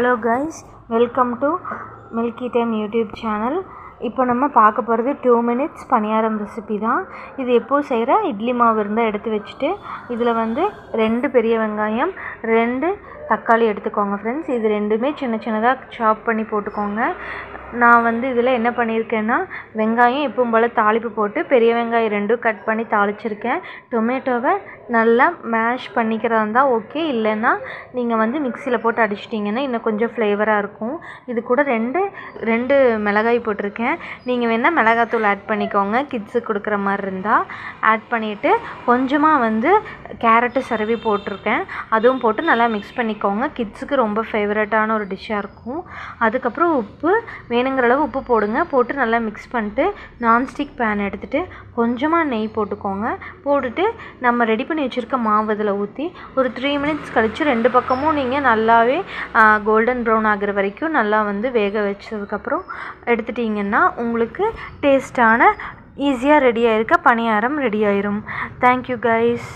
Hello guys, welcome to milky time YouTube channel. இப்போ நம்ம பார்க்க போகிறது 2 மினிட்ஸ் பணியாரம் ரெசிபி தான். இது எப்போது செய்கிற இட்லி மாவு இருந்தால் எடுத்து வச்சுட்டு இதில் 2 பெரிய வெங்காயம் 2 தக்காளி எடுத்துக்கோங்க ஃப்ரெண்ட்ஸ். இது ரெண்டுமே சின்ன சின்னதாக சாப் பண்ணி போட்டுக்கோங்க. நான் இதில் என்ன பண்ணியிருக்கேன்னா, வெங்காயம் எப்பவும் போல் தாளிப்பு போட்டு பெரிய வெங்காயம் 2 கட் பண்ணி தாளிச்சிருக்கேன். டொமேட்டோவை நல்லா மேஷ் பண்ணிக்கிறதா இருந்தால் ஓகே, இல்லைன்னா நீங்கள் மிக்சியில் போட்டு அடிச்சிட்டிங்கன்னா இன்னும் கொஞ்சம் ஃப்ளேவராக இருக்கும். இது கூட ரெண்டு மிளகாய் போட்டிருக்கேன். நீங்கள் வேணால் மிளகாத்தூள் ஆட் பண்ணிக்கோங்க, கிட்ஸுக்கு கொடுக்குற மாதிரி இருந்தால். ஆட் பண்ணிவிட்டு கொஞ்சமாக கேரட்டு சரவி போட்டிருக்கேன், அதுவும் போட்டு நல்லா மிக்ஸ் பண்ணிக்கோங்க. கிட்ஸுக்கு ரொம்ப ஃபேவரட்டான ஒரு டிஷ்ஷாக இருக்கும். அதுக்கப்புறம் உப்பு வேணுங்கிற அளவு உப்பு போடுங்க. போட்டு நல்லா மிக்ஸ் பண்ணிட்டு நான்ஸ்டிக் பேன் எடுத்துகிட்டு கொஞ்சமாக நெய் போட்டுக்கோங்க. போட்டுட்டு நம்ம ரெடி பண்ணி வச்சுருக்க மாவு இதில் ஊற்றி ஒரு 3 மினிட்ஸ் கழித்து 2 பக்கமும் நீங்கள் நல்லாவே கோல்டன் ப்ரௌன் ஆகிற வரைக்கும் நல்லா வேக வச்சதுக்கப்புறம் எடுத்துட்டிங்கன்னா உங்களுக்கு டேஸ்டான ஈஸியாக ரெடி ஆகிருக்க பணியாரம் ரெடி ஆயிரும். Thank you guys.